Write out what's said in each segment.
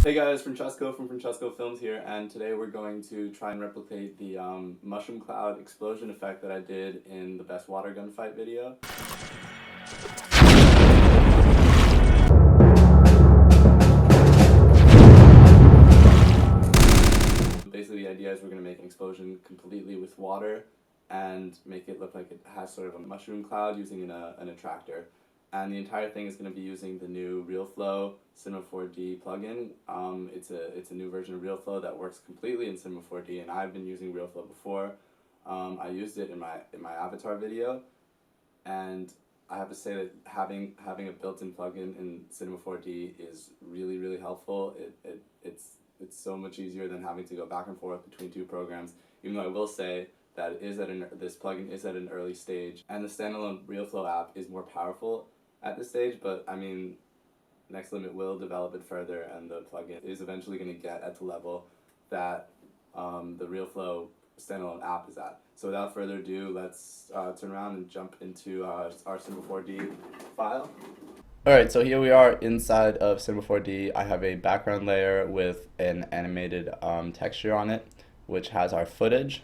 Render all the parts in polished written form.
Hey guys, Francesco from Francesco Films here, and today we're going to try and replicate the mushroom cloud explosion effect that I did in the best water gun fight video. Basically, the idea is we're going to make an explosion completely with water and make it look like it has sort of a mushroom cloud using an attractor. And the entire thing is going to be using the new Realflow Cinema 4D plugin. It's a new version of Realflow that works completely in Cinema 4D, and I've been using Realflow before. I used it in my avatar video, and I have to say that having a built-in plugin in Cinema 4D is really helpful. It's so much easier than having to go back and forth between two programs. Even though I will say that this plugin is at an early stage, and the standalone Realflow app is more powerful at this stage. But I mean, Next Limit will develop it further, and the plugin is eventually going to get at the level that the Realflow standalone app is at. So without further ado, let's turn around and jump into our Cinema 4D file. Alright, so here we are inside of Cinema 4D. I have a background layer with an animated texture on it, which has our footage.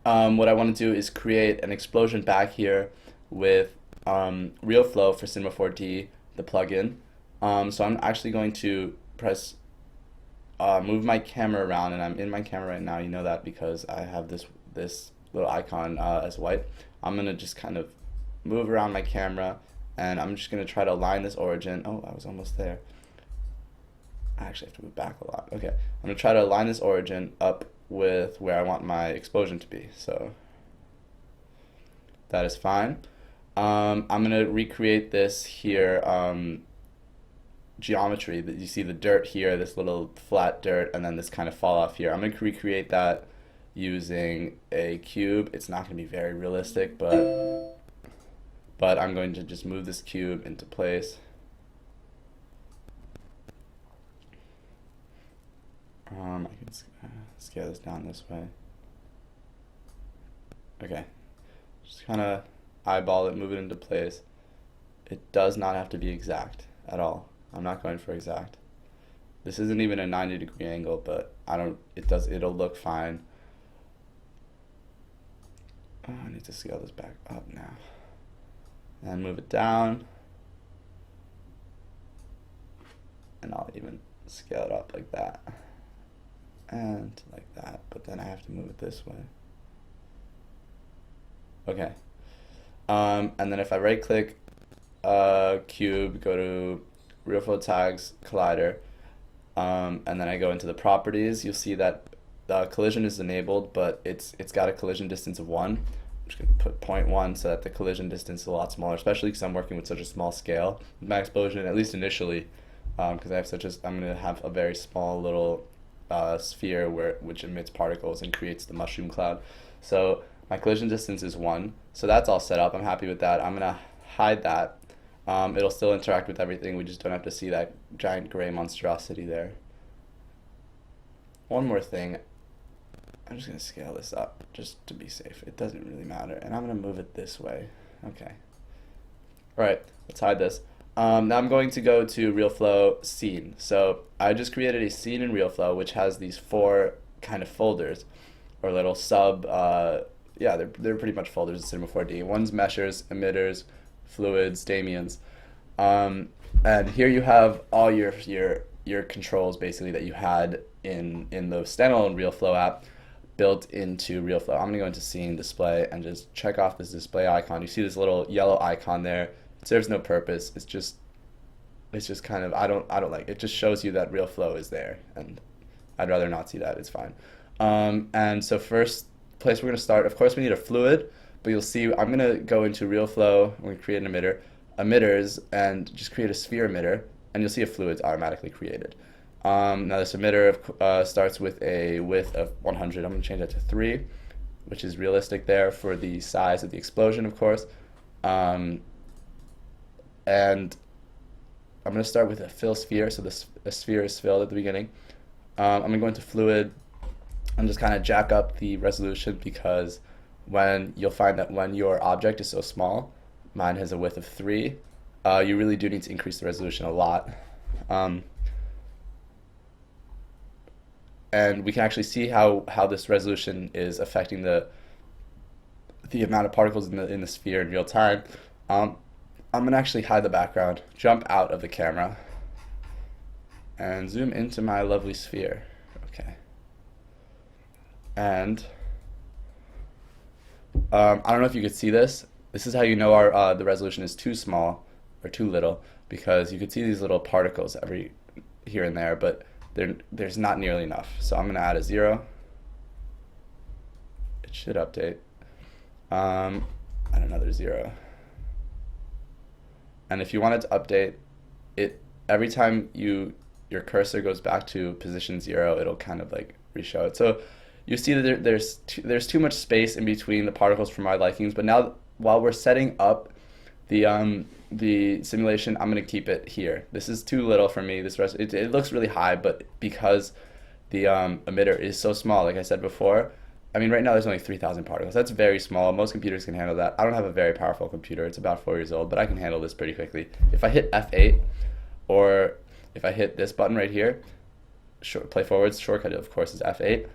What I want to do is create an explosion back here with Realflow for Cinema 4D, the plugin. So I'm actually going to press move my camera around, and I'm in my camera right now. You know that because I have this little icon as white. I'm gonna just kind of move around my camera, and I'm just gonna try to align this origin. Oh, I was almost there. I actually have to move back a lot. Okay, I'm gonna try to align this origin up with where I want my explosion to be. So that is fine. I'm gonna recreate this here geometry that you see, the dirt here, this little flat dirt, and then this kind of fall off here. I'm gonna recreate that using a cube. It's not gonna be very realistic, but I'm going to just move this cube into place. I can scale this down this way. Okay, just kind of eyeball it, move it into place. It does not have to be exact at all. I'm not going for exact. This isn't even a 90-degree angle, but it'll look fine. Oh, I need to scale this back up now. And move it down. And I'll even scale it up like that. And like that, but then I have to move it this way. Okay. And then if I right click cube, go to Realflow tags, collider, and then I go into the properties, you'll see that collision is enabled, but it's got a collision distance of 1. I'm just going to put 0.1 so that the collision distance is a lot smaller, especially because I'm working with such a small scale with my explosion, at least initially, because I'm going to have a very small little sphere which emits particles and creates the mushroom cloud. So my collision distance is 1, so that's all set up. I'm happy with that. I'm going to hide that. It'll still interact with everything, we just don't have to see that giant gray monstrosity there. One more thing, I'm just going to scale this up just to be safe. It doesn't really matter, and I'm going to move it this way. Okay. Alright, let's hide this. Now I'm going to go to Realflow scene. So I just created a scene in Realflow which has these 4 kind of folders, or little sub, yeah, they're pretty much folders in Cinema 4D. One's meshers, emitters, fluids, Daemons. And here you have all your controls basically that you had in the standalone Realflow app built into Realflow. I'm gonna go into scene display and just check off this display icon. You see this little yellow icon there. It serves no purpose. It's just kind of, I don't like it. Just shows you that Realflow is there, and I'd rather not see that. It's fine. And so first place we're gonna start, of course we need a fluid, but you'll see I'm gonna go into Realflow. We're gonna create an emitter, emitters, and just create a sphere emitter, and you'll see a fluid's automatically created. Now this emitter starts with a width of 100. I'm gonna change that to 3, which is realistic there for the size of the explosion, of course. And I'm going to start with a fill sphere, so the sphere is filled at the beginning. I'm going to go into fluid and just kind of jack up the resolution, because you'll find that when your object is so small, mine has a width of 3, you really do need to increase the resolution a lot. And we can actually see how this resolution is affecting the amount of particles in the sphere in real time. I'm going to actually hide the background, jump out of the camera, and zoom into my lovely sphere. Okay. And I don't know if you could see this. This is how you know the resolution is too small or too little, because you could see these little particles every here and there, but there's not nearly enough. So I'm going to add a 0. It should update. Add another 0. And if you want it to update, it every time your cursor goes back to position 0, it'll kind of like reshow it. So you see that there's too much space in between the particles for my likings. But now, while we're setting up the simulation, I'm going to keep it here. This is too little for me. It looks really high, but because the emitter is so small, like I said before, I mean, right now there's only 3,000 particles. That's very small. Most computers can handle that. I don't have a very powerful computer. It's about 4 years old, but I can handle this pretty quickly. If I hit F8, or if I hit this button right here, play forwards, shortcut, of course, is F8,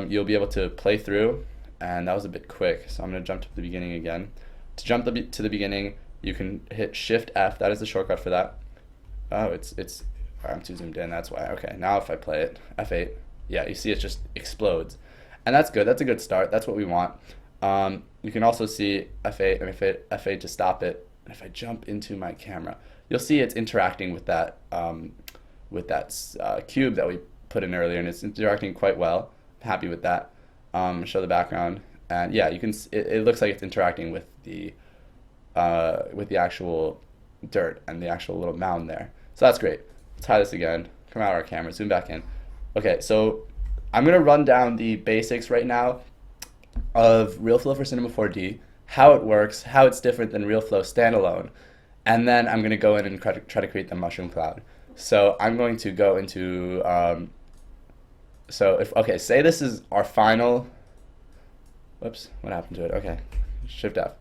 you'll be able to play through, and that was a bit quick, so I'm going to jump to the beginning again. To jump to the beginning, you can hit Shift F. That is the shortcut for that. Oh, I'm too zoomed in, that's why. Okay, now if I play it, F8, yeah, you see it just explodes. And that's good. That's a good start. That's what we want. You can also see F8, and if I hit F8 to stop it, and if I jump into my camera, you'll see it's interacting with that cube that we put in earlier, and it's interacting quite well. I'm happy with that. Show the background, and yeah, you can. It looks like it's interacting with the actual dirt and the actual little mound there. So that's great. Let's hide this again. Come out of our camera. Zoom back in. Okay, so I'm going to run down the basics right now of Realflow for Cinema 4D, how it works, how it's different than Realflow standalone, and then I'm going to go in and try to create the mushroom cloud. So I'm going to go into, say this is our final, whoops, what happened to it? Okay, Shift F.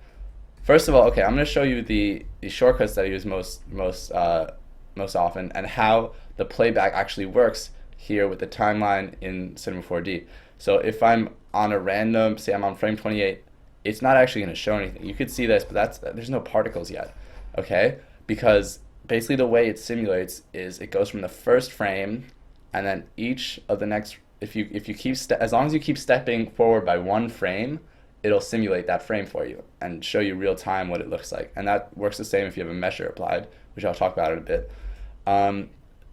First of all, okay, I'm going to show you the shortcuts that I use most often, and how the playback actually works here with the timeline in Cinema 4D. So if I'm on a random, say I'm on frame 28, it's not actually going to show anything. You could see this, but there's no particles yet, okay? Because basically the way it simulates is it goes from the first frame, and then each of the next, if you keep as long as you keep stepping forward by 1 frame, it'll simulate that frame for you and show you real time what it looks like. And that works the same if you have a mesher applied, which I'll talk about in a bit.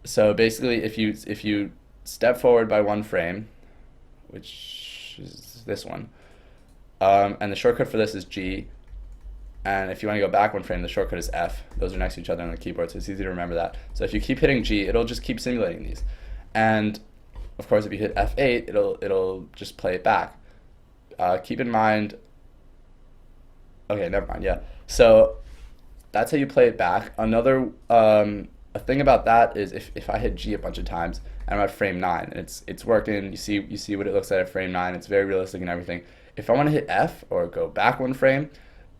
So basically, if you step forward by 1 frame, which is this one, and the shortcut for this is G, and if you want to go back 1 frame, the shortcut is F. Those are next to each other on the keyboard, so it's easy to remember that. So if you keep hitting G, it'll just keep simulating these. And of course, if you hit F8, it'll just play it back. Keep in mind, okay, never mind, yeah. So that's how you play it back. Another a thing about that is if I hit G a bunch of times and I'm at frame 9 and it's working, you see what it looks like at frame 9, it's very realistic and everything. If I want to hit F or go back 1 frame,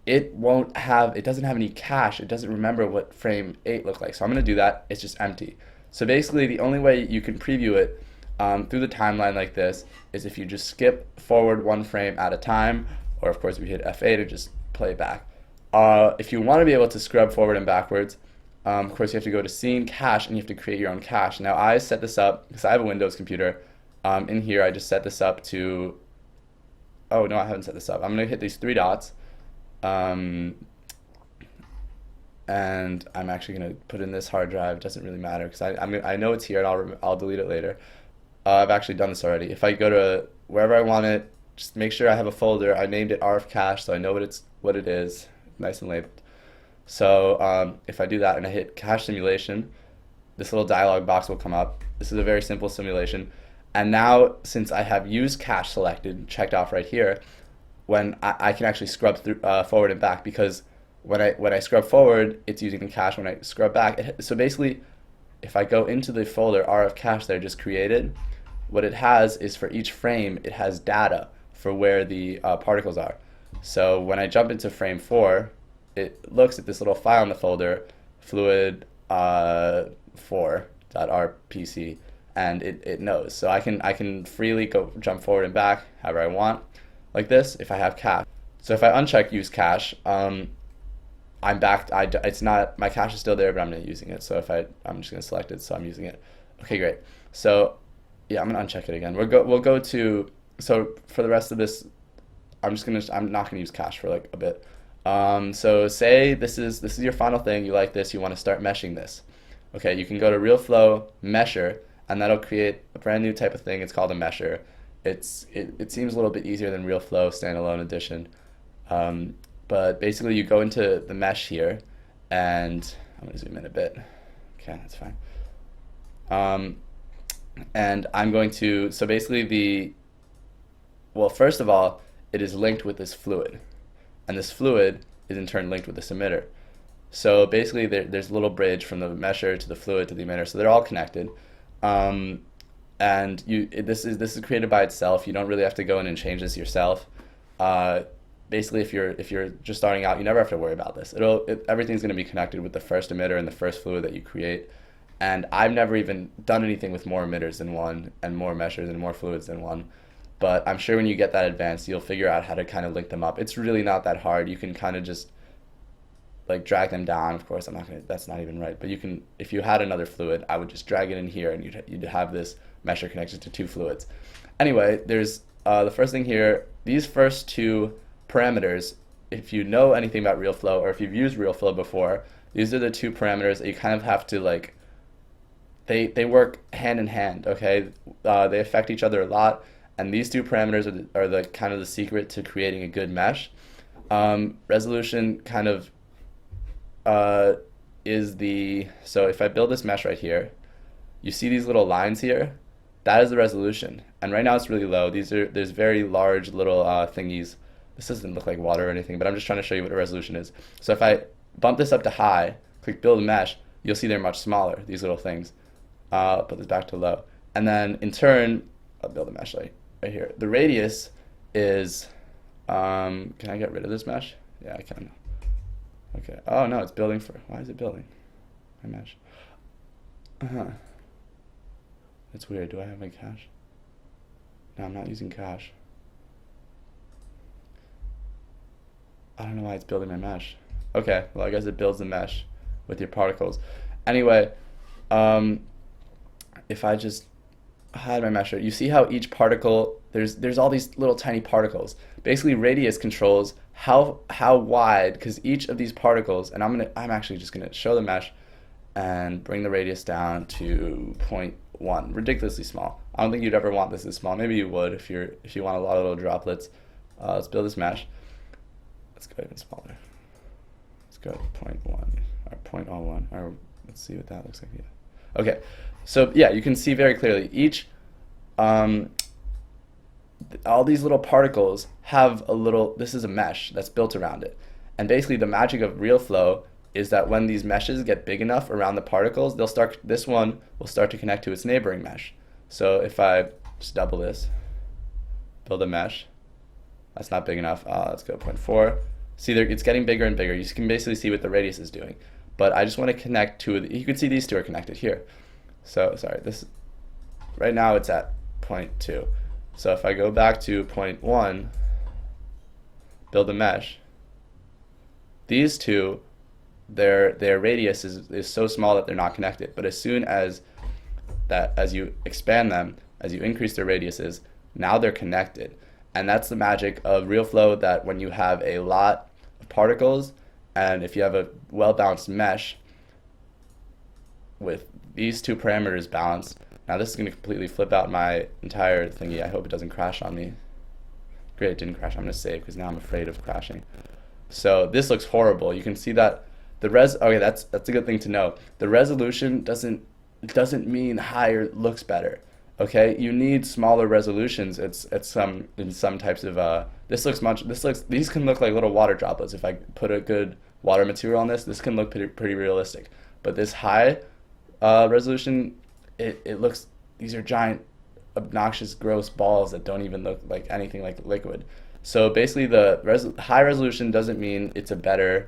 it doesn't have any cache. It doesn't remember what frame 8 looked like. So I'm going to do that. It's just empty. So basically the only way you can preview it through the timeline like this is if you just skip forward 1 frame at a time, or of course if you hit F8 and just play it back. If you want to be able to scrub forward and backwards, of course you have to go to Scene, Cache, and you have to create your own cache. Now I set this up because I have a Windows computer. In here I just set this up to, oh no, I haven't set this up. I'm going to hit these 3 dots, and I'm actually going to put in this hard drive. It doesn't really matter because I know it's here and I'll delete it later. I've actually done this already. If I go to wherever I want it, just make sure I have a folder. I named it RF cache, so I know what it is, nice and labeled. So if I do that and I hit cache simulation, this little dialog box will come up. This is a very simple simulation. And now, since I have use cache selected, checked off right here, when I can actually scrub through forward and back, because when I scrub forward, it's using the cache. When I scrub back, so basically, if I go into the folder RF cache that I just created, what it has is for each frame, it has data for where the particles are. So when I jump into frame 4, it looks at this little file in the folder, fluid 4.rpc, and it knows. So I can freely go jump forward and back however I want, like this, if I have cache. So if I uncheck use cache, I'm back. It's not, my cache is still there, but I'm not using it. So I'm just gonna select it, so I'm using it. Okay, great. So yeah, I'm gonna uncheck it again. We'll go to, so for the rest of this, I'm not gonna use cache for like a bit. So say this is your final thing. You like this. You want to start meshing this. Okay, you can go to Realflow Mesher, and that'll create a brand new type of thing. It's called a mesher. It seems a little bit easier than Realflow standalone edition. But basically you go into the mesh here, and I'm gonna zoom in a bit. Okay, that's fine. And I'm going to, so basically well, first of all, it is linked with this fluid, and this fluid is in turn linked with this emitter. So basically there's a little bridge from the mesher to the fluid to the emitter, so they're all connected. And this is created by itself. You don't really have to go in and change this yourself. Basically, if you're just starting out, you never have to worry about this. Everything's going to be connected with the first emitter and the first fluid that you create. And I've never even done anything with more emitters than one, and more meshers and more fluids than one. But I'm sure when you get that advanced, you'll figure out how to kind of link them up. It's really not that hard. You can kind of just like drag them down. Of course, that's not even right. But you can, if you had another fluid, I would just drag it in here, and you'd have this mesher connected to two fluids. Anyway, there's the first thing here. These first two parameters, if you know anything about Realflow, or if you've used Realflow before, these are the two parameters that you kind of have to like, they work hand in hand, okay? They affect each other a lot, and these two parameters are the kind of the secret to creating a good mesh. Resolution kind of is the, so if I build this mesh right here, you see these little lines here? That is the resolution, and right now it's really low. There's very large little thingies. This doesn't look like water or anything, but I'm just trying to show you what a resolution is. So if I bump this up to high, click build mesh, you'll see they're much smaller, these little things. I'll put this back to low. And then in turn, I'll build a mesh right here. The radius is, can I get rid of this mesh? Yeah, I can. Okay, oh no, it's building why is it building? My mesh. That's weird, do I have my cache? No, I'm not using cache. I don't know why it's building my mesh. Okay, well I guess it builds the mesh with your particles. Anyway, if I just hide my mesher, you see how each particle, there's all these little tiny particles. Basically radius controls how wide, because each of these particles, and I'm actually just gonna show the mesh and bring the radius down to 0.1, ridiculously small. I don't think you'd ever want this as small. Maybe you would if you want a lot of little droplets. Let's build this mesh. Let's go even smaller. Let's go 0.1 or 0.01, or let's see what that looks like. Yeah. Okay, so yeah, you can see very clearly each, all these little particles have a little, this is a mesh that's built around it. And basically the magic of Realflow is that when these meshes get big enough around the particles, this one will start to connect to its neighboring mesh. So if I just double this, build a mesh, that's not big enough. Let's go 0.4. See, it's getting bigger and bigger. You can basically see what the radius is doing. But I just want to connect to, you can see these two are connected here. So, sorry, right now it's at 0.2. So if I go back to 0.1, build a mesh, these two, their radius is so small that they're not connected. But as soon as you expand them, as you increase their radiuses, now they're connected. And that's the magic of Realflow, that when you have a lot of particles, and if you have a well-balanced mesh with these two parameters balanced, now this is going to completely flip out my entire thingy. I hope it doesn't crash on me. Great, it didn't crash. I'm going to save because now I'm afraid of crashing. So this looks horrible. You can see that okay, that's a good thing to know. The resolution doesn't mean higher looks better. Okay, you need smaller resolutions. In some types of these can look like little water droplets. If I put a good water material on this can look pretty realistic. But this high resolution, it looks, these are giant, obnoxious, gross balls that don't even look like anything like liquid. So basically, the high resolution doesn't mean it's a better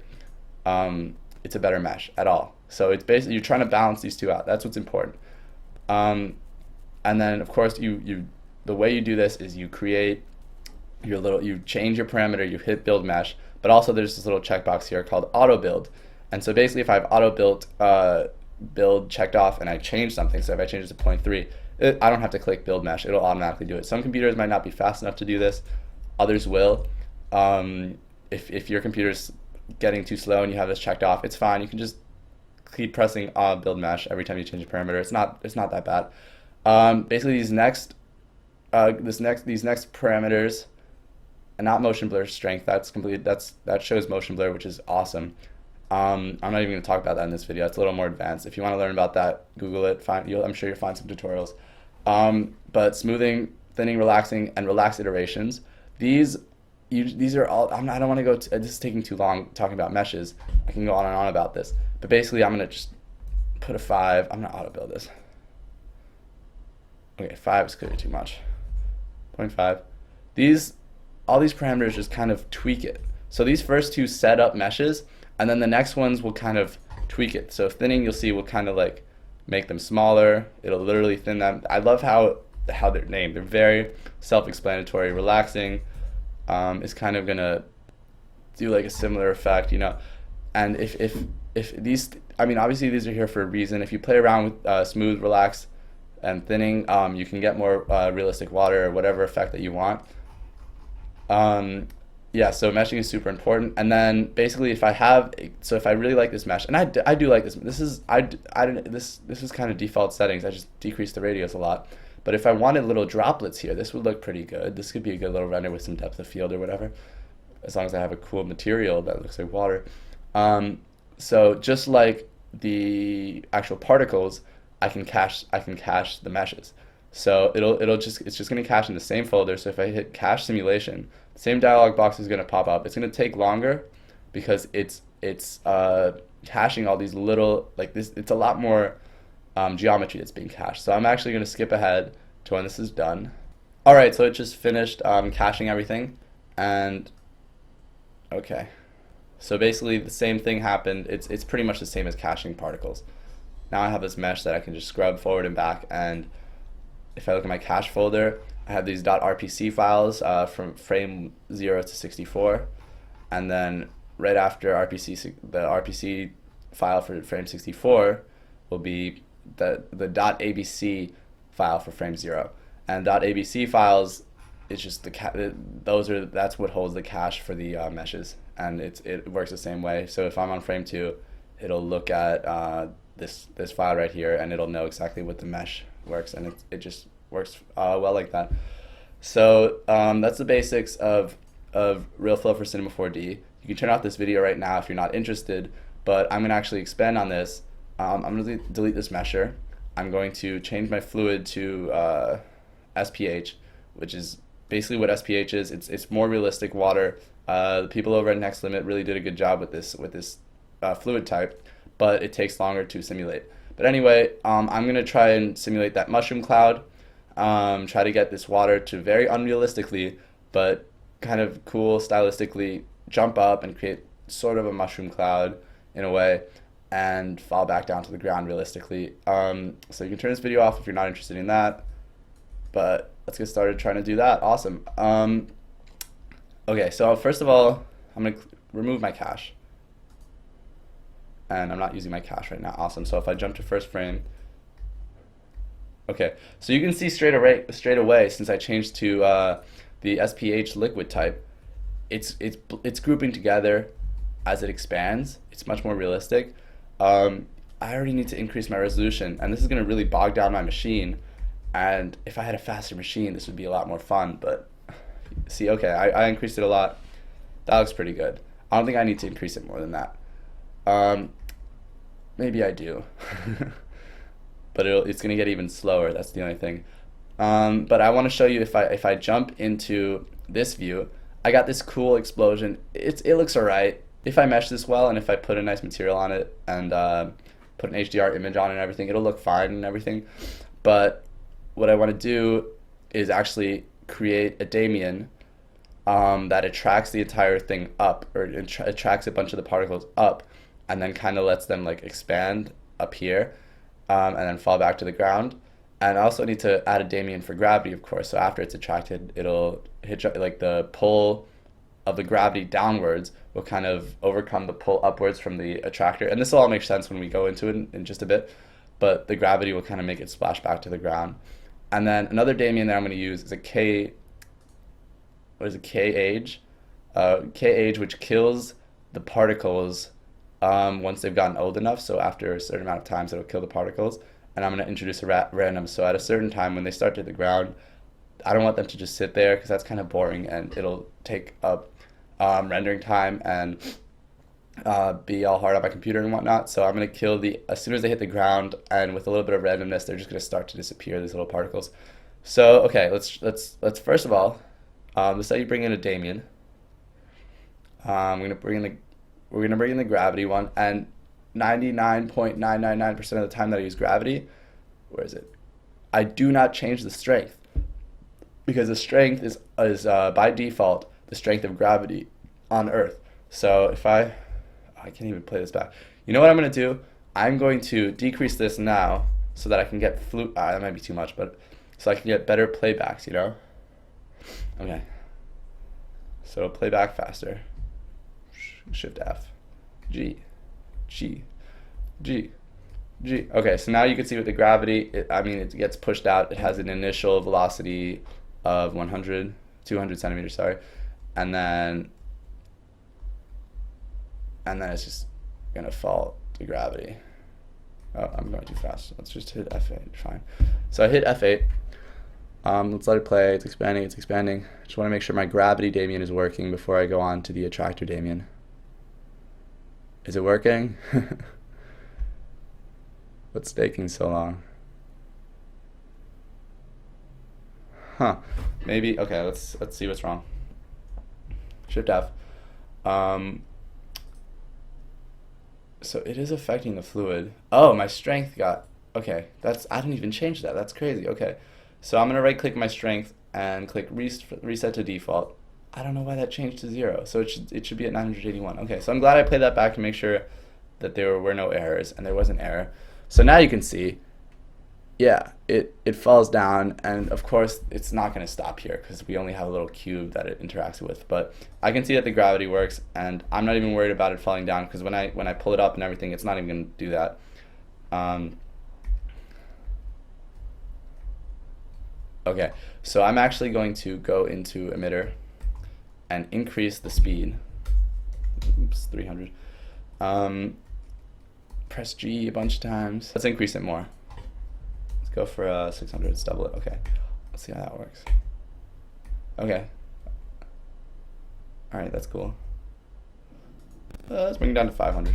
it's a better mesh at all. So it's basically, you're trying to balance these two out. That's what's important. And then of course the way you do this is you create you change your parameter, you hit build mesh, but also there's this little checkbox here called auto build. And so basically if I have auto build checked off and I change something, so if I change it to 0.3, I don't have to click build mesh, it'll automatically do it. Some computers might not be fast enough to do this, others will. If your computer's getting too slow and you have this checked off, it's fine. You can just keep pressing build mesh every time you change a parameter. It's not that bad. Basically these next parameters, and not motion blur strength, that shows motion blur, which is awesome. I'm not even going to talk about that in this video. It's a little more advanced. If you want to learn about that, Google it. I'm sure you'll find some tutorials. But smoothing, thinning, relaxing, and relaxed iterations. These are all. I don't want to go. This is taking too long talking about meshes. I can go on and on about this. But basically, I'm going to just put a 5. I'm going to auto build this. Okay, 5 is clearly too much. 0.5. All these parameters just kind of tweak it. So these first two set up meshes, and then the next ones will kind of tweak it. So thinning, you'll see, will kind of like make them smaller. It'll literally thin them. I love how they're named. They're very self-explanatory. Relaxing is kind of gonna do like a similar effect, you know. And if these, I mean, obviously these are here for a reason. If you play around with smooth, relax, and thinning, you can get more realistic water or whatever effect that you want. Yeah, so meshing is super important. And then basically if I really like this mesh, and I do like this. This is kind of default settings. I just decrease the radius a lot. But if I wanted little droplets here, this would look pretty good. This could be a good little render with some depth of field or whatever, as long as I have a cool material that looks like water. So just like the actual particles, I can cache the meshes. So it's just going to cache in the same folder. So if I hit cache simulation, the same dialog box is going to pop up. It's going to take longer because it's caching all these little, like this. It's a lot more geometry that's being cached. So I'm actually going to skip ahead to when this is done. All right, so it just finished caching everything, and okay. So basically the same thing happened. It's pretty much the same as caching particles. Now I have this mesh that I can just scrub forward and back, and if I look at my cache folder, I have these .rpc files from frame 0 to 64, and then right after the RPC file for frame 64 will be the .abc file for frame 0. And .abc files is just that's what holds the cache for the meshes, and it works the same way. So if I'm on frame 2, it'll look at this file right here, and it'll know exactly what the mesh works, and it just works well like that. So that's the basics of Realflow for Cinema 4D. You can turn off this video right now if you're not interested, but I'm going to actually expand on this. I'm going to delete this mesher. I'm going to change my fluid to SPH, which is basically what SPH is. It's more realistic water. The people over at Next Limit really did a good job with this fluid type, but it takes longer to simulate. But anyway, I'm going to try and simulate that mushroom cloud, try to get this water to very unrealistically, but kind of cool stylistically jump up and create sort of a mushroom cloud in a way, and fall back down to the ground realistically. So you can turn this video off if you're not interested in that, but let's get started trying to do that. Awesome. Okay, so first of all, I'm going to remove my cache. And I'm not using my cache right now. Awesome. So if I jump to first frame, okay, so you can see straight away since I changed to the SPH liquid type, it's grouping together as it expands. It's much more realistic. I already need to increase my resolution, and this is going to really bog down my machine. And if I had a faster machine, this would be a lot more fun. But see, okay, I increased it a lot. That looks pretty good. I don't think I need to increase it more than that. Maybe I do, but it's going to get even slower. That's the only thing. But I want to show you if I jump into this view, I got this cool explosion. It looks alright. If I mesh this well, and if I put a nice material on it and put an HDR image on it and everything, it'll look fine and everything. But what I want to do is actually create a Daemon that attracts the entire thing up, or attracts a bunch of the particles up. and then kind of lets them like expand up here, and then fall back to the ground. And I also need to add a Daemon for gravity, of course. So after it's attracted, it'll hit like the pull of the gravity downwards will kind of overcome the pull upwards from the attractor. And this will all make sense when we go into it in just a bit. But the gravity will kind of make it splash back to the ground. And then another Daemon that I'm going to use is a K. What is it? K age. K age, which kills the particles once they've gotten old enough. So after a certain amount of times, it'll kill the particles. And I'm going to introduce a random. So at a certain time, when they start to hit the ground, I don't want them to just sit there because that's kind of boring and it'll take up rendering time and be all hard on my computer and whatnot. So I'm going to kill as soon as they hit the ground, and with a little bit of randomness, they're just going to start to disappear, these little particles. So okay, let's first of all, let's say you bring in a Daemon. We're gonna bring in the gravity one, and 99.999% of the time that I use gravity, where is it? I do not change the strength, because the strength is by default the strength of gravity on Earth. So if I can't even play this back. You know what I'm gonna do? I'm going to decrease this now so that I can get that might be too much, but so I can get better playbacks. You know? Okay. So it'll play back faster. Shift F, G, G, G, G. Okay, so now you can see with the gravity, it gets pushed out. It has an initial velocity of 200 centimeters, sorry, and then it's just gonna fall to gravity. Oh, I'm going too fast. Let's just hit F8. Fine. So I hit F8. Let's let it play. It's expanding. It's expanding. Just want to make sure my gravity Daemon is working before I go on to the attractor Daemon. Is it working? What's taking so long? Huh. Maybe. Okay. Let's see what's wrong. Shift F. So it is affecting the fluid. Oh, my strength got. Okay. I didn't even change that. That's crazy. Okay. So I'm gonna right click my strength and click reset to default. I don't know why that changed to 0. So it should be at 981. Okay, so I'm glad I played that back to make sure that there were no errors, and there was an error. So now you can see, yeah, it falls down, and of course it's not going to stop here because we only have a little cube that it interacts with. But I can see that the gravity works, and I'm not even worried about it falling down because when I pull it up and everything, it's not even going to do that. Okay, so I'm actually going to go into Emitter and increase the speed. Oops, 300. Press G a bunch of times. Let's increase it more. Let's go for 600. Let's double it. Okay, let's see how that works. Okay. All right, that's cool. Let's bring it down to 500.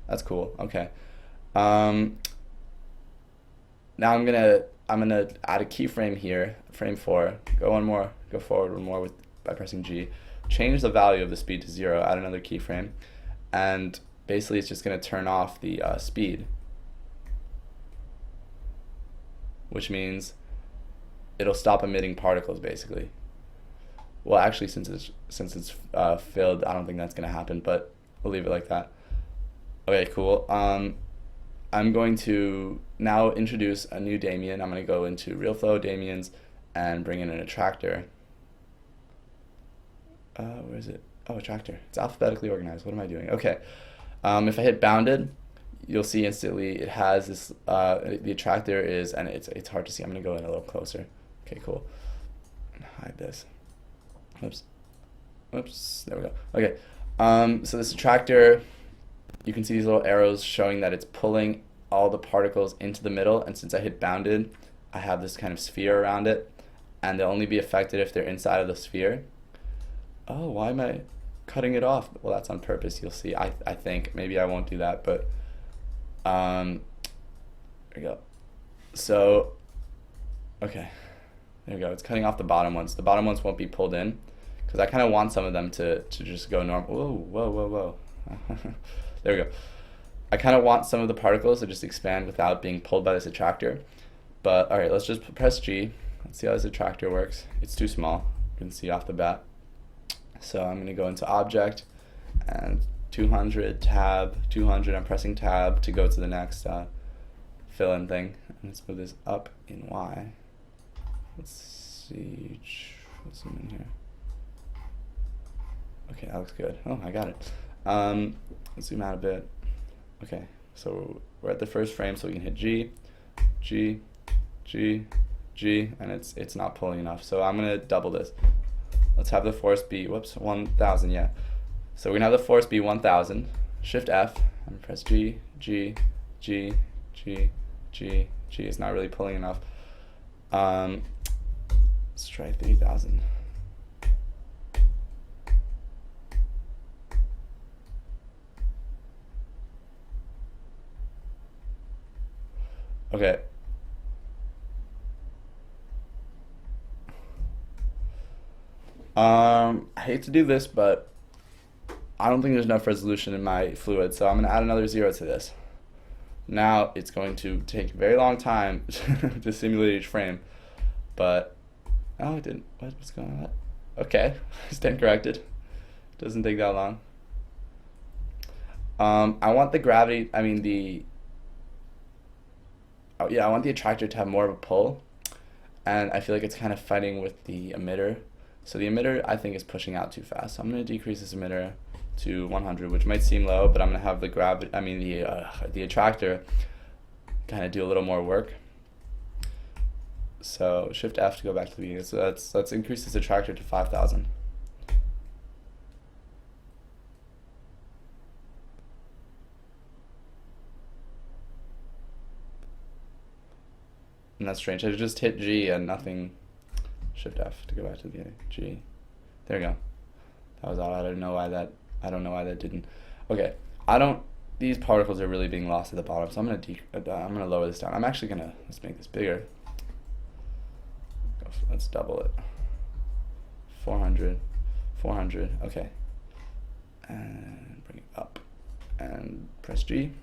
That's cool. Okay. Now I'm gonna add a keyframe here, frame 4. Go forward one more by pressing G. Change the value of the speed to 0. Add another keyframe, and basically it's just gonna turn off the speed, which means it'll stop emitting particles basically. Well, actually, since it's filled, I don't think that's gonna happen, but we'll leave it like that. Okay, cool. I'm going to now introduce a new Daemon. I'm going to go into Realflow, Daemons, and bring in an attractor. Where is it? Oh, attractor. It's alphabetically organized. What am I doing? Okay. If I hit bounded, you'll see instantly it has this, the attractor is, and it's hard to see. I'm going to go in a little closer. Okay, cool. Hide this. Oops. Oops. There we go. Okay. So this attractor, you can see these little arrows showing that it's pulling all the particles into the middle, and since I hit bounded, I have this kind of sphere around it, and they'll only be affected if they're inside of the sphere. Oh, why am I cutting it off? Well, that's on purpose, you'll see. I think. Maybe I won't do that, but there we go. So, okay, there we go. It's cutting off the bottom ones. The bottom ones won't be pulled in, because I kind of want some of them to just go normal. Whoa, whoa, whoa, whoa. There we go. I kind of want some of the particles to just expand without being pulled by this attractor. But all right, let's just press G. Let's see how this attractor works. It's too small. You can see off the bat. So I'm going to go into Object and 200, Tab, 200. I'm pressing Tab to go to the next fill-in thing. And let's move this up in Y. Let's see. Let's zoom in here. Okay, that looks good. Oh, I got it. Let's zoom out a bit. Okay, so we're at the first frame, so we can hit G, G, G, G, and it's not pulling enough. So I'm gonna double this. Let's have the force be 1,000. Yeah. So we're gonna have the force be 1,000. Shift F. I'm gonna press G, G, G, G, G, G. It's not really pulling enough. Let's try 3,000. Okay. I hate to do this, but I don't think there's enough resolution in my fluid, so I'm going to add another 0 to this. Now it's going to take a very long time to simulate each frame, but oh, it didn't. What's going on? Okay, stand corrected. Doesn't take that long. I want the gravity. I want the attractor to have more of a pull, and I feel like it's kind of fighting with the emitter. So the emitter, I think, is pushing out too fast. So I'm going to decrease this emitter to 100, which might seem low, but I'm going to have the attractor kind of do a little more work. So Shift F to go back to the beginning. So let's increase this attractor to 5,000. And that's strange. I just hit G and nothing. Shift F to go back to the beginning. G. There we go. That was odd. I don't know why that didn't. Okay. These particles are really being lost at the bottom, so I'm gonna lower this down. Let's make this bigger. Let's double it. 400, 400. Okay. And bring it up. And press G.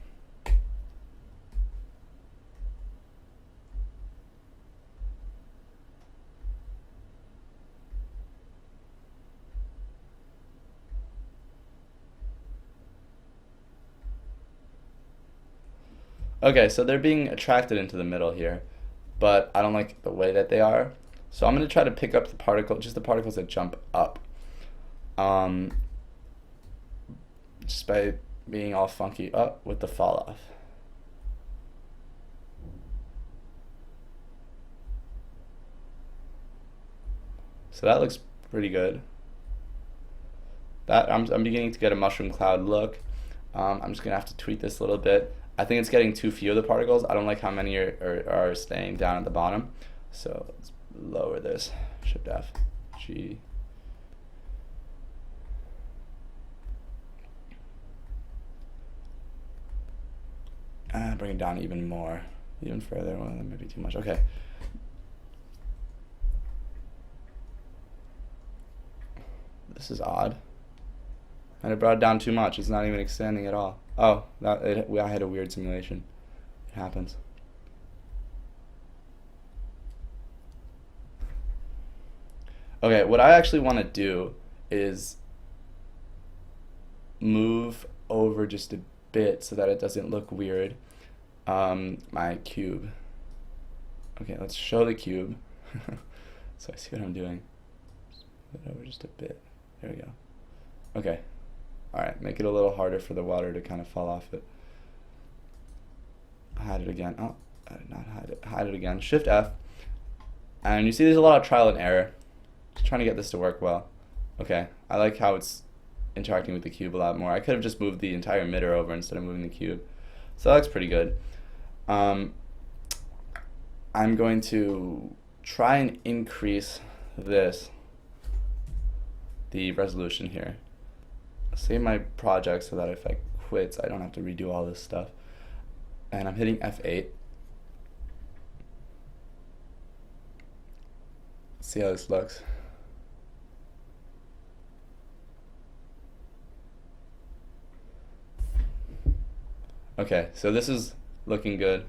Okay, so they're being attracted into the middle here, but I don't like the way that they are. So I'm going to try to pick up the particles that jump up. Just by being all funky up with the fall off. So that looks pretty good. I'm beginning to get a mushroom cloud look. I'm just going to have to tweak this a little bit. I think it's getting too few of the particles. I don't like how many are staying down at the bottom. So let's lower this. Shift F, G. Bring it down even more, even further. Well, that might be too much. Okay. This is odd. And I brought it down too much. It's not even extending at all. Oh, I had a weird simulation. It happens. Okay, what I actually want to do is move over just a bit so that it doesn't look weird. My cube. Okay, let's show the cube. So I see what I'm doing. Just move it over just a bit. There we go. Okay. Alright, make it a little harder for the water to kind of fall off it. Hide it again. Oh, I did not hide it. Hide it again. Shift F. And you see there's a lot of trial and error. Just trying to get this to work well. Okay, I like how it's interacting with the cube a lot more. I could have just moved the entire emitter over instead of moving the cube. So that looks pretty good. I'm going to try and increase the resolution here. Save my project so that if I quit, I don't have to redo all this stuff. And I'm hitting F8. See how this looks. Okay, so this is looking good.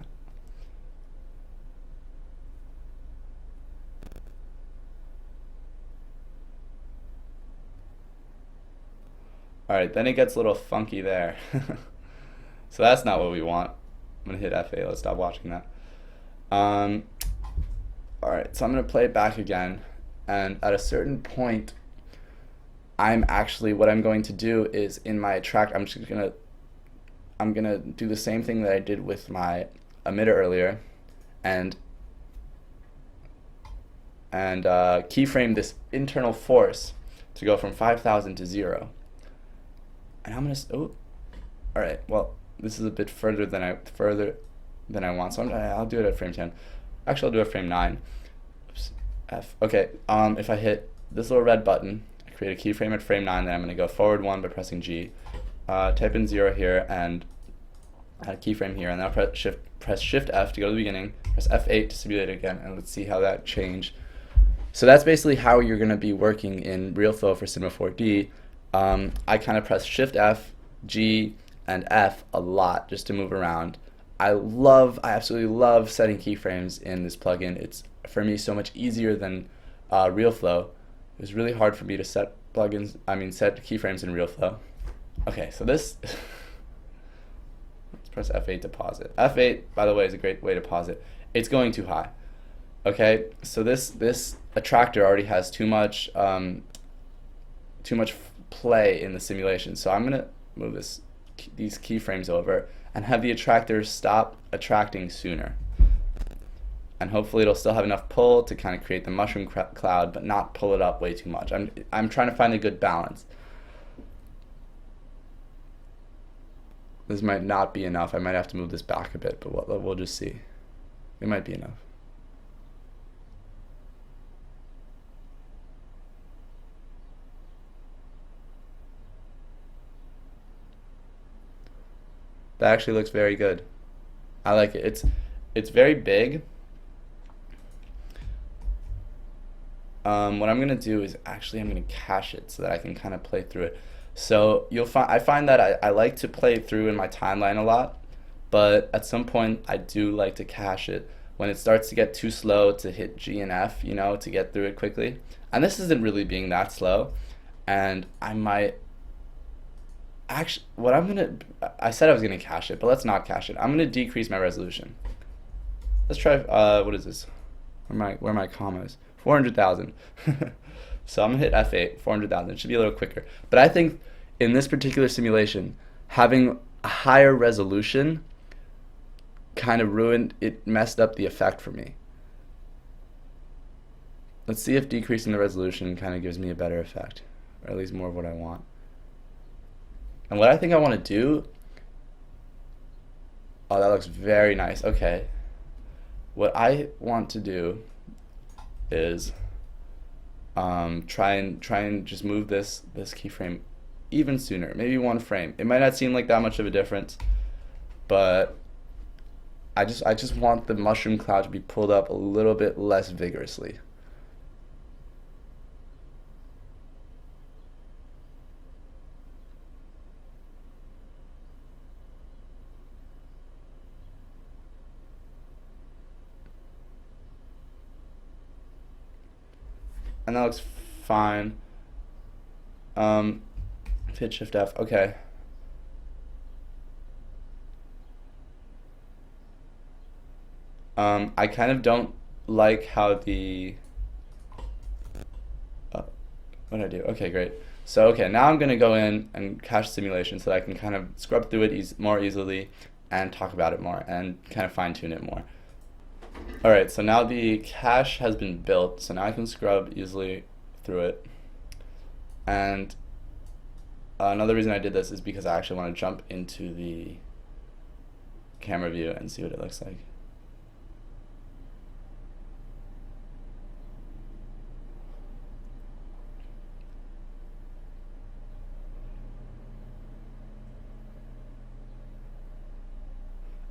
Alright, then it gets a little funky there. So that's not what we want. I'm gonna hit F8, let's stop watching that. Alright, so I'm gonna play it back again, and at a certain point, what I'm going to do is in my track, I'm gonna do the same thing that I did with my emitter earlier, and keyframe this internal force to go from 5,000 to 0. And I'm gonna, all right, well, this is a bit further than I want, so I'll do it at frame 10. Actually, I'll do it at frame 9. Oops, F. Okay, if I hit this little red button, I create a keyframe at frame 9, then I'm gonna go forward 1 by pressing G, type in 0 here, and add a keyframe here, and then I'll press Shift F to go to the beginning, press F8 to simulate it again, and let's see how that changed. So that's basically how you're going to be working in Realflow for Cinema 4D. I kind of press Shift F, G, and F a lot just to move around. I absolutely love setting keyframes in this plugin. It's, for me, so much easier than Realflow. It was really hard for me to set set keyframes in Realflow. Okay, so this, let's press F8 to pause it. F8, by the way, is a great way to pause it. It's going too high. Okay, so this attractor already has too much play in the simulation. So I'm gonna move these keyframes over and have the attractor stop attracting sooner. And hopefully it'll still have enough pull to kind of create the mushroom cloud, but not pull it up way too much. I'm trying to find a good balance. This might not be enough. I might have to move this back a bit, but we'll just see. It might be enough. That actually looks very good. I like it. It's very big. What I'm gonna do is I'm gonna cache it so that I can kind of play through it. So I find that I like to play through in my timeline a lot, but at some point I do like to cache it when it starts to get too slow to hit G and F, to get through it quickly. And this isn't really being that slow, and I might. Actually, I said I was gonna cache it, but let's not cache it. I'm gonna decrease my resolution. Let's try, what is this? Where are my commas? 400,000. So I'm gonna hit F8, 400,000. It should be a little quicker. But I think in this particular simulation, having a higher resolution kind of messed up the effect for me. Let's see if decreasing the resolution kind of gives me a better effect, or at least more of what I want. And what I think I want to do, that looks very nice. Okay. What I want to do is try and just move this keyframe even sooner, maybe 1 frame. It might not seem like that much of a difference, but I just want the mushroom cloud to be pulled up a little bit less vigorously. And that looks fine. Hit Shift F. Okay. I kind of don't like how the. What did I do? Okay, great. So okay, now I'm gonna go in and cache simulation so that I can kind of scrub through it more easily and talk about it more and kind of fine tune it more. Alright, so now the cache has been built, so now I can scrub easily through it. And another reason I did this is because I actually want to jump into the camera view and see what it looks like.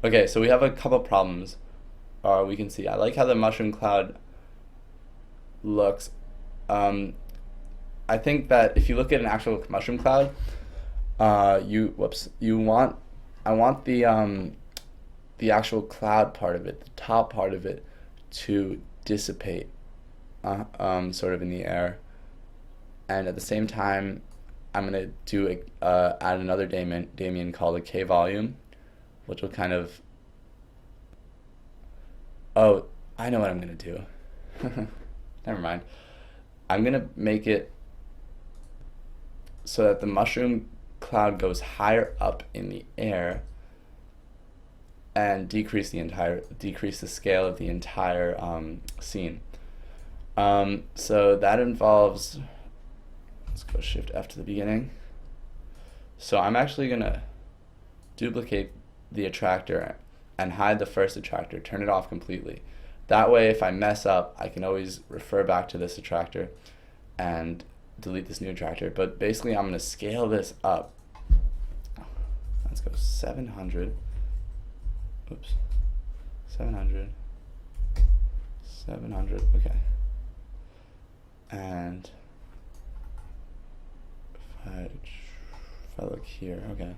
Okay, so we have a couple problems. We can see. I like how the mushroom cloud looks. I think that if you look at an actual mushroom cloud, I want the actual cloud part of it, the top part of it, to dissipate, sort of in the air, and at the same time, I'm gonna do add another Daemon called a K volume, which will kind of, oh, I know what I'm gonna do. Never mind. I'm gonna make it so that the mushroom cloud goes higher up in the air and decrease the scale of the entire scene. So that involves, let's go Shift F to the beginning. So I'm actually gonna duplicate the attractor and hide the first attractor, turn it off completely. That way, if I mess up, I can always refer back to this attractor and delete this new attractor. But basically, I'm gonna scale this up. Let's go 700. Oops. 700. 700. Okay. And if I look here, okay.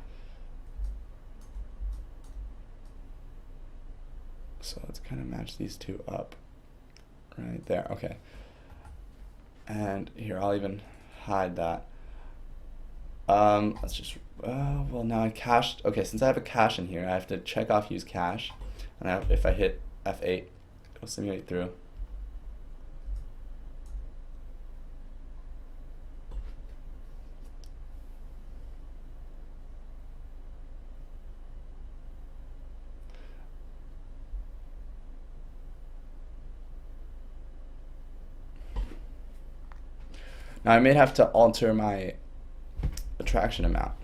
So let's kind of match these two up right there. Okay. And here, I'll even hide that. Let's just, well, now I cached. Okay, since I have a cache in here, I have to check off use cache. And if I hit F8, it'll simulate through. Now I may have to alter my attraction amount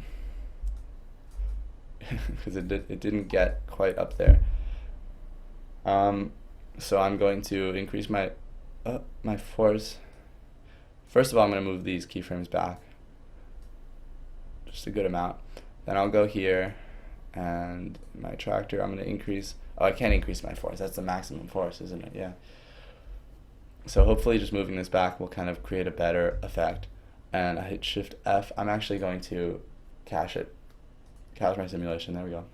because it didn't get quite up there. So I'm going to increase my force. First of all, I'm going to move these keyframes back just a good amount. Then I'll go here and my attractor, I'm going to increase. Oh, I can't increase my force. That's the maximum force, isn't it? Yeah. So hopefully just moving this back will kind of create a better effect. And I hit Shift F. I'm actually going to cache my simulation. There we go.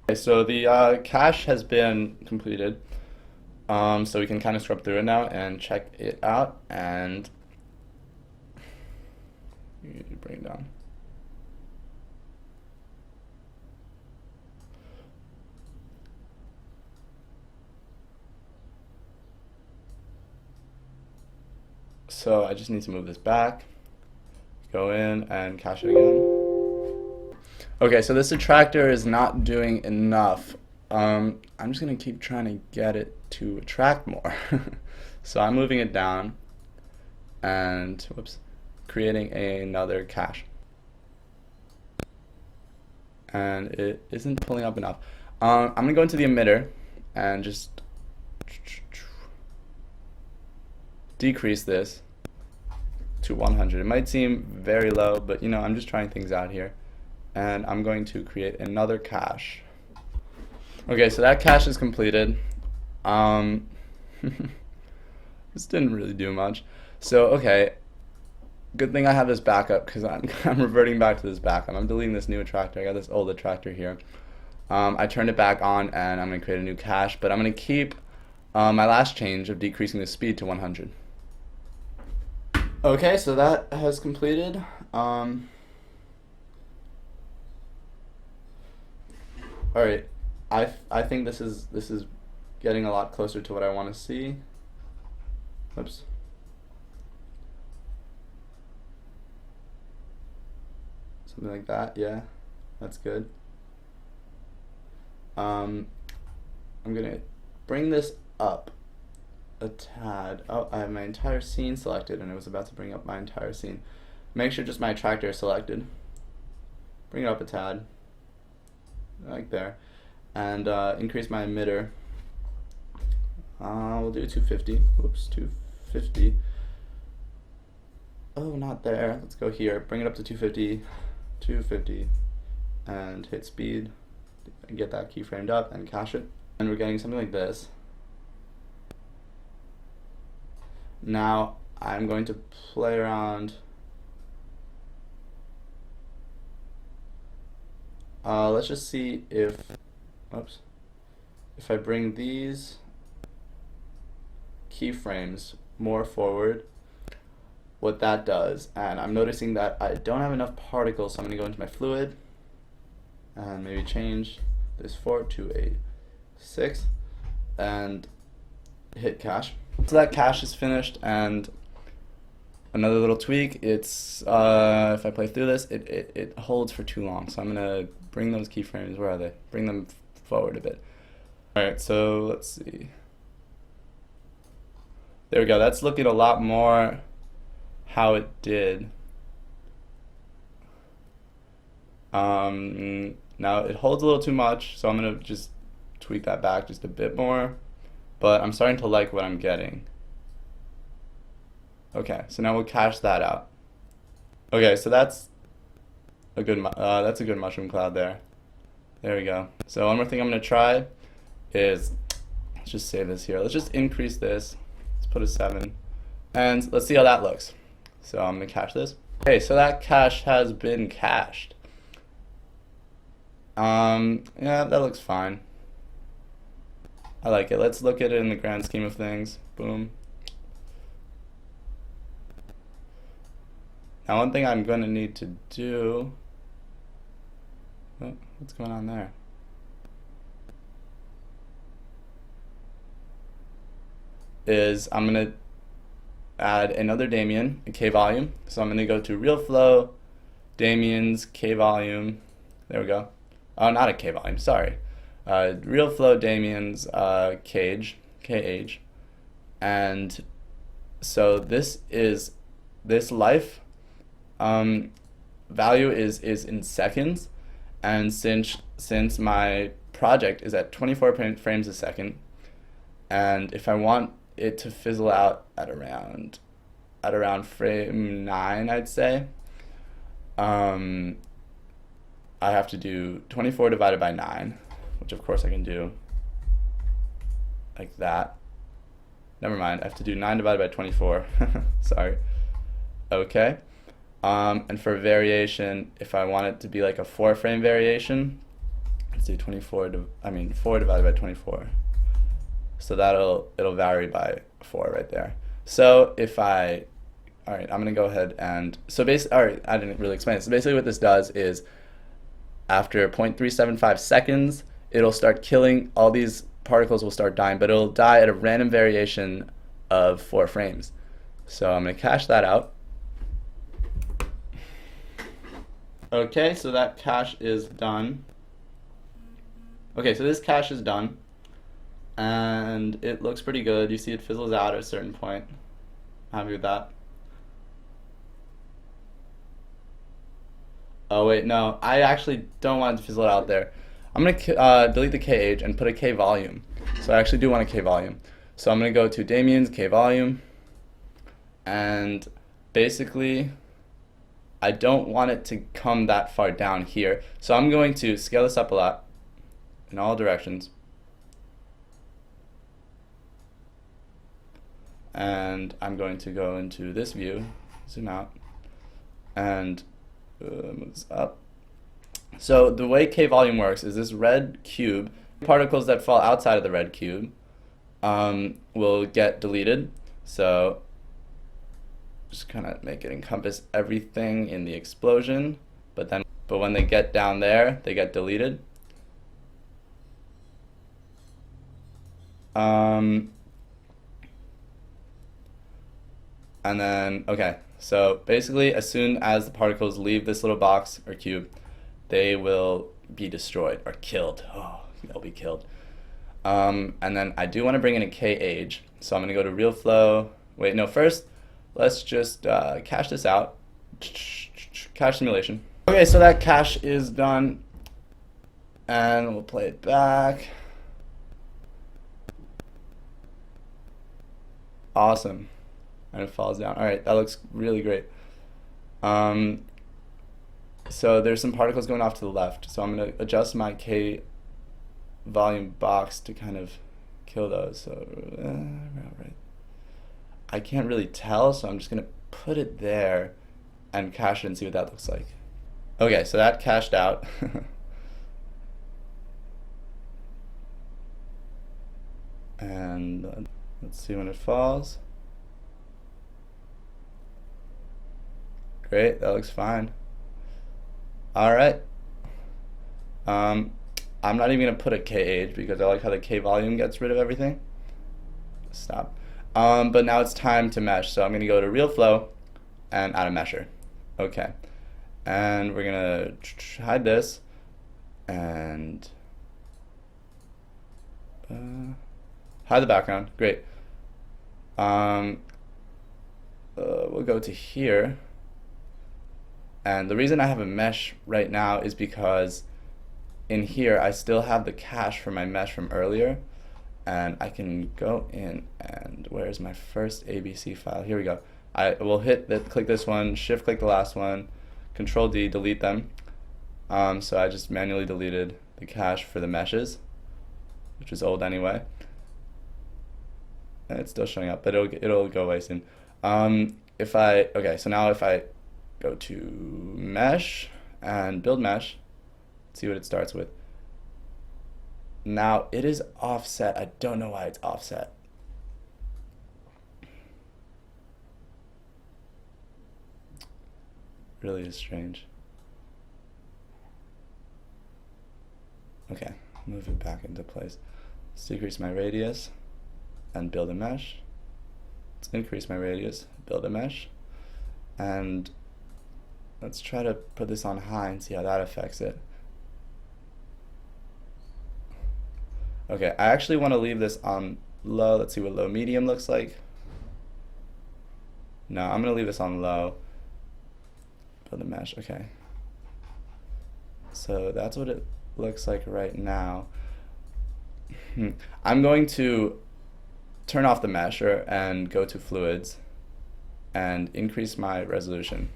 Okay, so the cache has been completed. So we can kind of scrub through it now and check it out. And you bring it down. So I just need to move this back, go in and cache it again. Okay, so this attractor is not doing enough. I'm just gonna keep trying to get it to attract more. So I'm moving it down and, whoops, creating another cache. And it isn't pulling up enough. I'm gonna go into the emitter and just decrease this to 100. It might seem very low, but you know, I'm just trying things out here. And I'm going to create another cache. Okay, so that cache is completed. This didn't really do much. So, okay, good thing I have this backup because I'm reverting back to this backup. I'm deleting this new attractor. I got this old attractor here. I turned it back on and I'm going to create a new cache, but I'm going to keep my last change of decreasing the speed to 100. Okay, so that has completed. Alright, I think this is getting a lot closer to what I want to see. Oops. Something like that, yeah. That's good. I'm gonna bring this up a tad. Oh, I have my entire scene selected and I was about to bring up my entire scene. Make sure just my attractor is selected. Bring it up a tad. Like there. And increase my emitter. We'll do 250. Oops, 250. Oh, not there. Let's go here. Bring it up to 250. 250. And hit speed. And get that keyframed up and cache it. And we're getting something like this. Now I'm going to play around. Let's just see if, oops, if I bring these keyframes more forward, what that does. And I'm noticing that I don't have enough particles, so I'm going to go into my fluid and maybe change this 4 to a 6 and hit cache. So that cache is finished, and another little tweak, it's if I play through this, it holds for too long. So I'm going to bring those keyframes, where are they? Bring them forward a bit. Alright, so let's see. There we go. That's looking a lot more how it did. Now it holds a little too much, so I'm going to just tweak that back just a bit more. But I'm starting to like what I'm getting. Okay, so now we'll cache that out. Okay, so that's a good mushroom cloud there. There we go. So one more thing I'm going to try is, let's just save this here. Let's just increase this. Let's put a 7. And let's see how that looks. So I'm going to cache this. Okay, so that cache has been cached. Yeah, that looks fine. I like it. Let's look at it in the grand scheme of things. Boom. Now one thing I'm going to need to do... Oh, what's going on there? Is I'm going to add another Daemon, a K-volume. So I'm going to go to Realflow, Daemons, K-volume. There we go. Oh, not a K-volume, sorry. Realflow, Daemons, cage, K-age. And so this life value is in seconds. And since my project is at 24 frames a second, and if I want it to fizzle out at around frame 9, I'd say, I have to do 24 divided by 9, which of course I can do like that. Never mind, I have to do 9 divided by 24. Sorry. Okay. And for variation, if I want it to be like a 4 frame variation, let's do 4 divided by 24. So it'll vary by 4 right there. So if alright, I'm gonna go ahead and, alright, I didn't really explain it. So basically what this does is, after 0.375 seconds, it'll start killing, all these particles will start dying, but it'll die at a random variation of 4 frames. So I'm gonna cache that out. Okay, so that cache is done. Okay, so this cache is done, and it looks pretty good. You see it fizzles out at a certain point. Happy with that. Oh wait, no, I actually don't want it to fizzle out there. I'm going to delete the K-age and put a K-volume. So I actually do want a K-volume. So I'm going to go to Daemons, K-volume, and basically I don't want it to come that far down here. So I'm going to scale this up a lot in all directions. And I'm going to go into this view, zoom out, and move this up. So the way K-volume works is this red cube, particles that fall outside of the red cube will get deleted. So just kind of make it encompass everything in the explosion, but when they get down there, they get deleted. And then, okay, so basically as soon as the particles leave this little box or cube, they will be destroyed or killed. Oh, they'll be killed. And then I do want to bring in a K-age. So I'm going to go to Realflow. Wait, no, first, let's just cache this out. Cache simulation. Okay, so that cache is done. And we'll play it back. Awesome. And it falls down. All right, that looks really great. So there's some particles going off to the left. So I'm going to adjust my K volume box to kind of kill those. So right. I can't really tell, so I'm just going to put it there and cache it and see what that looks like. Okay, so that cached out. And let's see when it falls. Great, that looks fine. All right. I'm not even gonna put a K age because I like how the K volume gets rid of everything. Stop. But now it's time to mesh. So I'm gonna go to Realflow and add a mesher. Okay. And we're gonna hide this and hide the background. Great. We'll go to here. And the reason I have a mesh right now is because in here I still have the cache for my mesh from earlier, and I can go in and where's my first ABC file? Here we go. I will click this one, shift click the last one, Control D, delete them. So I just manually deleted the cache for the meshes, which is old anyway. And it's still showing up, but it'll go away soon. Okay, so now if I go to mesh and build mesh, see what it starts with. Now it is offset. I don't know why it's offset. Really is strange. Okay, move it back into place. Let's decrease my radius and build a mesh. Let's increase my radius, build a mesh, and let's try to put this on high and see how that affects it. Okay, I actually want to leave this on low. Let's see what low medium looks like. No, I'm going to leave this on low. Build a mesh, okay. So that's what it looks like right now. I'm going to turn off the mesher and go to fluids and increase my resolution.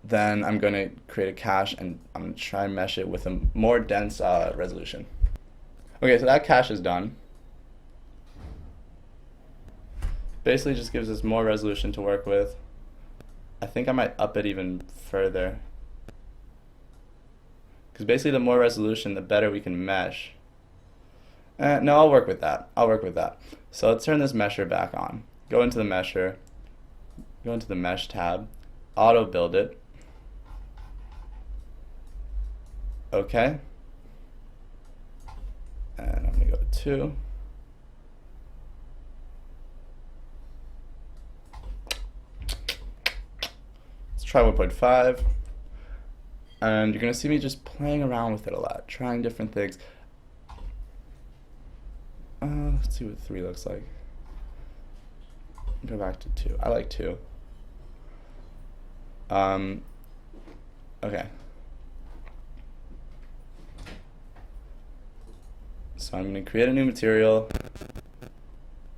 Then I'm going to create a cache and I'm going to try and mesh it with a more dense resolution. Okay, so that cache is done. Basically just gives us more resolution to work with. I think I might up it even further, because basically the more resolution, the better we can mesh. No, I'll work with that. I'll work with that. So let's turn this mesher back on. Go into the mesher, go into the mesh tab, auto build it. Okay. And I'm gonna go to 2. Let's try 1.5. And you're gonna see me just playing around with it a lot, trying different things. Let's see what 3 looks like. Go back to 2. I like 2. Okay. So I'm going to create a new material,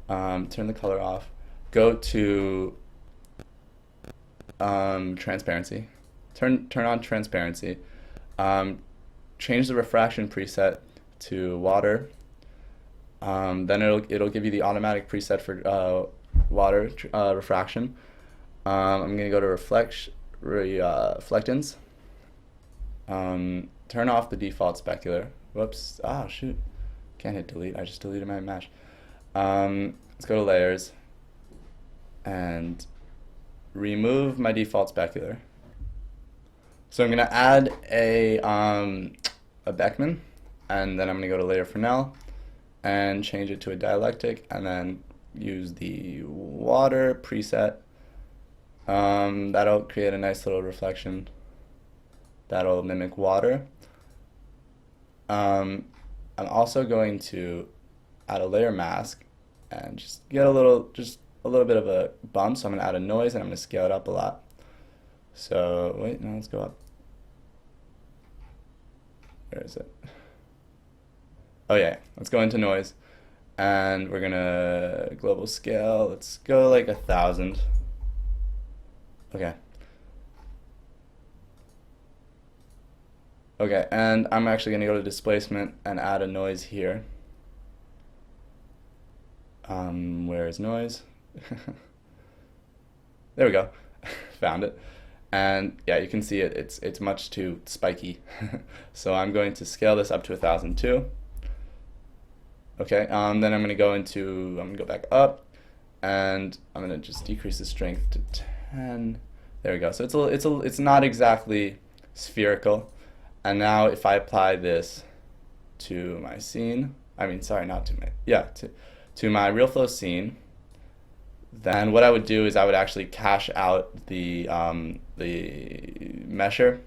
turn the color off, go to transparency, turn on transparency, change the refraction preset to water. Then it'll give you the automatic preset for water refraction. I'm going to go to reflectance, turn off the default specular. Whoops, shoot. Can't hit delete, I just deleted my mesh. Let's go to layers and remove my default specular. So I'm gonna add a Beckman, and then I'm gonna go to layer Fresnel and change it to a dialectic, and then use the water preset. That'll create a nice little reflection that'll mimic water. I'm also going to add a layer mask and just get a little bit of a bump. So I'm going to add a noise and I'm going to scale it up a lot. So wait, no, let's go up. Where is it? Oh yeah, let's go into noise, and we're gonna global scale. Let's go like 1,000. Okay. Okay, and I'm actually going to go to displacement and add a noise here. Where is noise? There we go. Found it. And yeah, you can see it's much too spiky. So I'm going to scale this up to 1002. Okay, then I'm gonna go back up, and I'm gonna just decrease the strength to 10. There we go. So it's not exactly spherical. And now if I apply this to my scene, not to my, to my Realflow scene, then what I would do is I would actually cache out the mesher,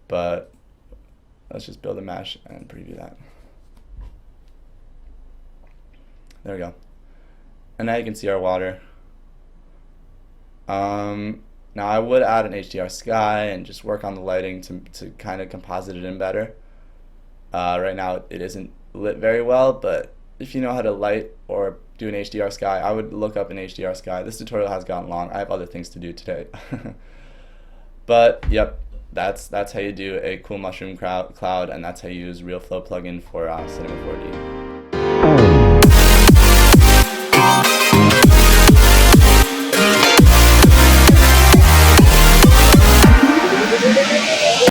but let's just build a mesh and preview that. There we go. And now you can see our water. Now I would add an HDR sky and just work on the lighting to kind of composite it in better. Right now it isn't lit very well, but if you know how to light or do an HDR sky, I would look up an HDR sky. This tutorial has gotten long. I have other things to do today. But yep, that's how you do a cool mushroom cloud, and that's how you use Realflow plugin for Cinema 4D.